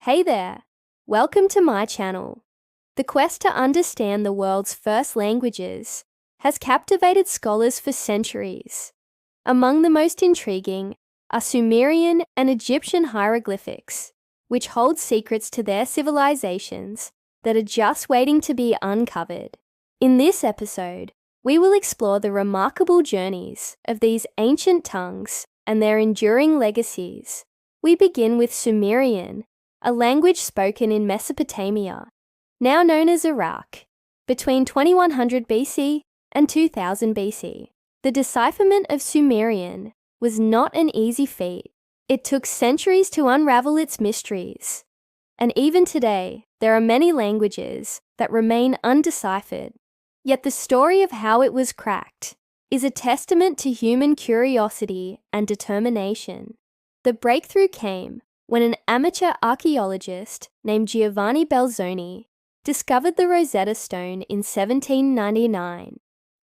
Hey there! Welcome to my channel. The quest to understand the world's first languages has captivated scholars for centuries. Among the most intriguing are Sumerian and Egyptian hieroglyphics, which hold secrets to their civilizations that are just waiting to be uncovered. In this episode, we will explore the remarkable journeys of these ancient tongues and their enduring legacies. We begin with Sumerian, a language spoken in Mesopotamia, now known as Iraq, between 2100 BC and 2000 BC. The decipherment of Sumerian was not an easy feat. It took centuries to unravel its mysteries. And even today, there are many languages that remain undeciphered. Yet the story of how it was cracked is a testament to human curiosity and determination. The breakthrough came when an amateur archaeologist named Giovanni Belzoni discovered the Rosetta Stone in 1799.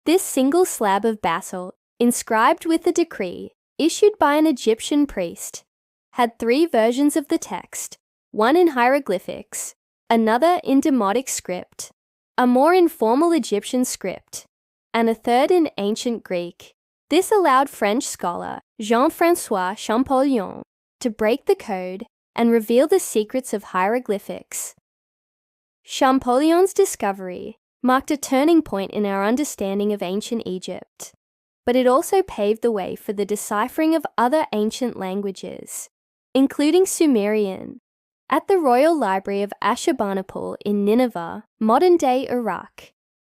This single slab of basalt, inscribed with a decree issued by an Egyptian priest, had three versions of the text, one in hieroglyphics, another in Demotic script, a more informal Egyptian script, and a third in ancient Greek. This allowed French scholar Jean-François Champollion to break the code and reveal the secrets of hieroglyphics. Champollion's discovery marked a turning point in our understanding of ancient Egypt, but it also paved the way for the deciphering of other ancient languages, including Sumerian. At the Royal Library of Ashurbanipal in Nineveh, modern-day Iraq,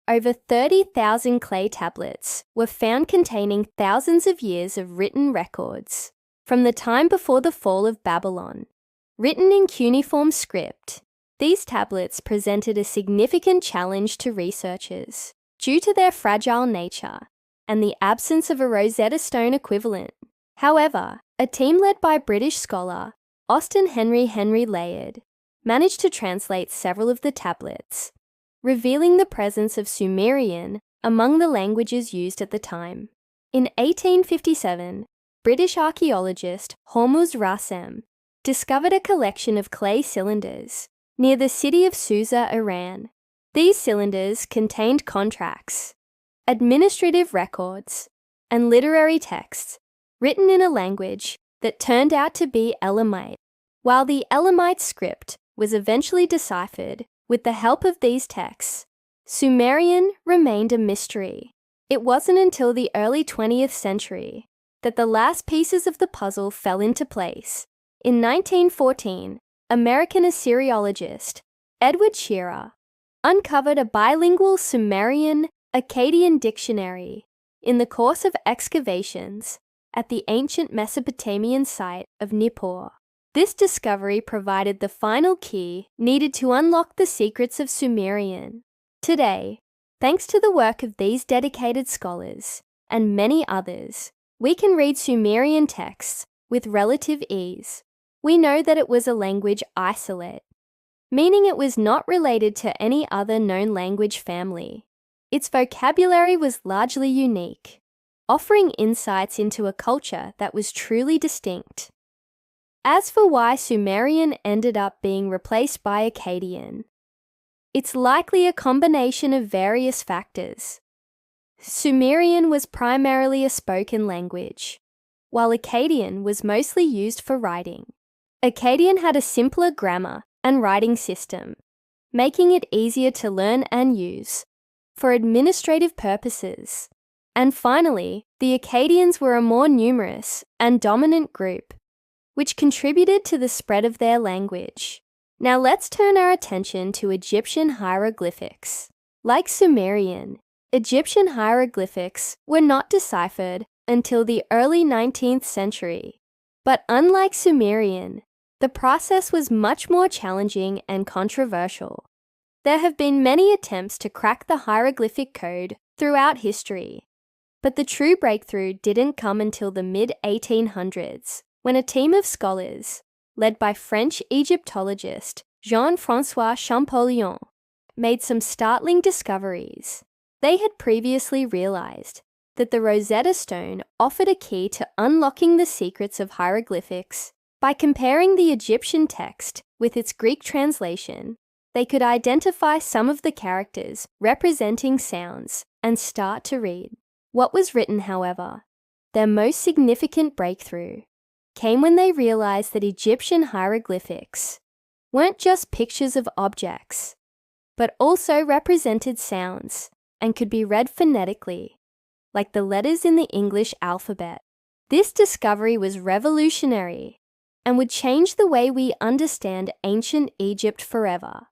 over 30,000 clay tablets were found containing thousands of years of written records from the time before the fall of Babylon. Written in cuneiform script, these tablets presented a significant challenge to researchers due to their fragile nature and the absence of a Rosetta Stone equivalent. However, a team led by British scholar Austen Henry Layard managed to translate several of the tablets, revealing the presence of Sumerian among the languages used at the time. In 1857, British archaeologist Hormuz Rassam discovered a collection of clay cylinders near the city of Susa, Iran. These cylinders contained contracts, administrative records, and literary texts written in a language that turned out to be Elamite. While the Elamite script was eventually deciphered with the help of these texts, Sumerian remained a mystery. It wasn't until the early 20th century that the last pieces of the puzzle fell into place. In 1914, American Assyriologist Edward Shearer uncovered a bilingual Sumerian-Akkadian dictionary in the course of excavations at the ancient Mesopotamian site of Nippur. This discovery provided the final key needed to unlock the secrets of Sumerian. Today, thanks to the work of these dedicated scholars and many others, we can read Sumerian texts with relative ease. We know that it was a language isolate, meaning it was not related to any other known language family. Its vocabulary was largely unique, offering insights into a culture that was truly distinct. As for why Sumerian ended up being replaced by Akkadian, it's likely a combination of various factors. Sumerian was primarily a spoken language, while Akkadian was mostly used for writing. Akkadian had a simpler grammar and writing system, making it easier to learn and use for administrative purposes. And finally, the Akkadians were a more numerous and dominant group, which contributed to the spread of their language. Now let's turn our attention to Egyptian hieroglyphics. Like Sumerian, Egyptian hieroglyphics were not deciphered until the early 19th century. But unlike Sumerian, the process was much more challenging and controversial. There have been many attempts to crack the hieroglyphic code throughout history, but the true breakthrough didn't come until the mid-1800s, when a team of scholars, led by French Egyptologist Jean-François Champollion, made some startling discoveries. They had previously realized that the Rosetta Stone offered a key to unlocking the secrets of hieroglyphics By comparing the Egyptian text with its Greek translation, they could identify some of the characters representing sounds and start to read. What was written, however, their most significant breakthrough, came when they realized that Egyptian hieroglyphics weren't just pictures of objects, but also represented sounds and could be read phonetically, like the letters in the English alphabet. This discovery was revolutionary and would change the way we understand ancient Egypt forever.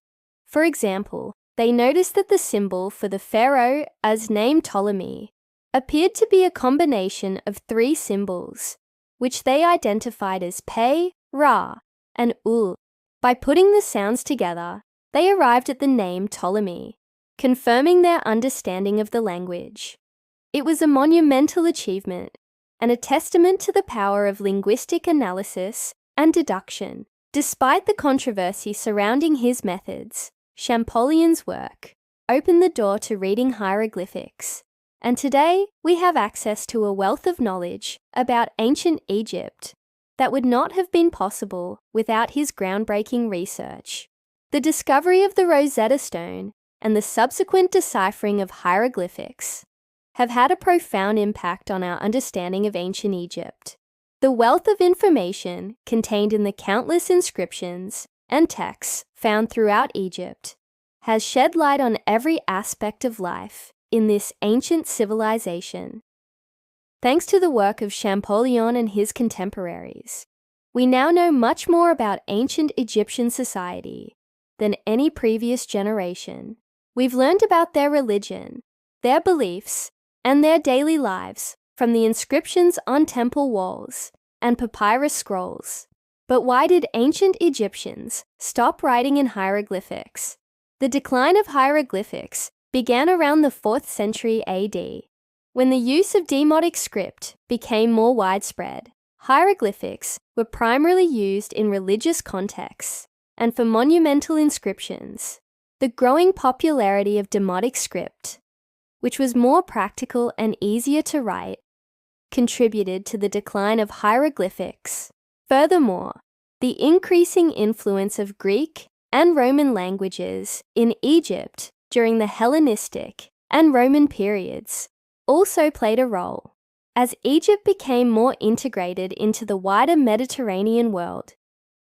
For example, they noticed that the symbol for the pharaoh, as named Ptolemy, appeared to be a combination of 3 symbols, which they identified as Pe, Ra, and Ul. By putting the sounds together, they arrived at the name Ptolemy, confirming their understanding of the language. It was a monumental achievement and a testament to the power of linguistic analysis and deduction. Despite the controversy surrounding his methods, Champollion's work opened the door to reading hieroglyphics, and today we have access to a wealth of knowledge about ancient Egypt that would not have been possible without his groundbreaking research. The discovery of the Rosetta Stone and the subsequent deciphering of hieroglyphics have had a profound impact on our understanding of ancient Egypt. The wealth of information contained in the countless inscriptions and texts found throughout Egypt has shed light on every aspect of life in this ancient civilization. Thanks to the work of Champollion and his contemporaries, we now know much more about ancient Egyptian society than any previous generation. We've learned about their religion, their beliefs, and their daily lives from the inscriptions on temple walls and papyrus scrolls. But why did ancient Egyptians stop writing in hieroglyphics? The decline of hieroglyphics began around the 4th century AD, when the use of Demotic script became more widespread. Hieroglyphics were primarily used in religious contexts and for monumental inscriptions. The growing popularity of Demotic script, which was more practical and easier to write, contributed to the decline of hieroglyphics. Furthermore, the increasing influence of Greek and Roman languages in Egypt during the Hellenistic and Roman periods also played a role. As Egypt became more integrated into the wider Mediterranean world,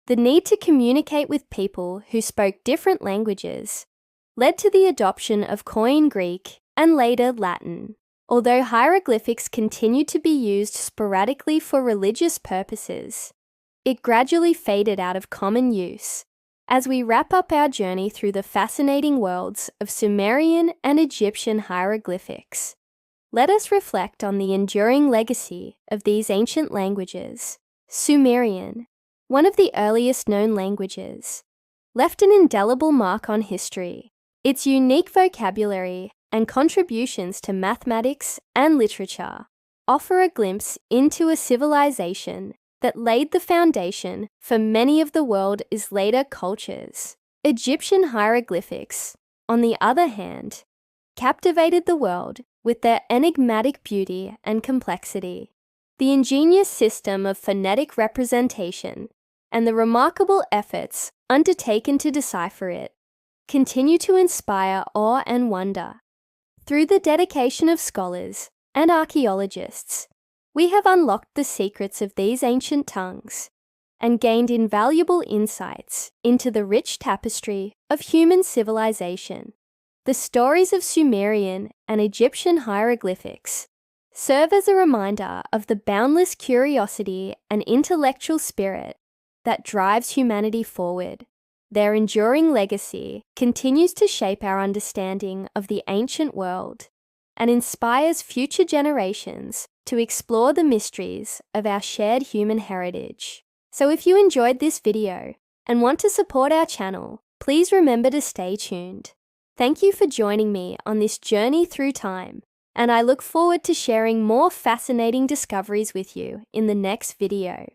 the need to communicate with people who spoke different languages led to the adoption of Koine Greek and later Latin. Although hieroglyphics continued to be used sporadically for religious purposes, it gradually faded out of common use. As we wrap up our journey through the fascinating worlds of Sumerian and Egyptian hieroglyphics, let us reflect on the enduring legacy of these ancient languages. Sumerian, one of the earliest known languages, left an indelible mark on history. Its unique vocabulary and contributions to mathematics and literature offer a glimpse into a civilization that laid the foundation for many of the world's later cultures. Egyptian hieroglyphics, on the other hand, captivated the world with their enigmatic beauty and complexity. The ingenious system of phonetic representation and the remarkable efforts undertaken to decipher it continue to inspire awe and wonder. Through the dedication of scholars and archaeologists, we have unlocked the secrets of these ancient tongues and gained invaluable insights into the rich tapestry of human civilization. The stories of Sumerian and Egyptian hieroglyphics serve as a reminder of the boundless curiosity and intellectual spirit that drives humanity forward. Their enduring legacy continues to shape our understanding of the ancient world and inspires future generations to explore the mysteries of our shared human heritage. So if you enjoyed this video and want to support our channel, please remember to stay tuned. Thank you for joining me on this journey through time, and I look forward to sharing more fascinating discoveries with you in the next video.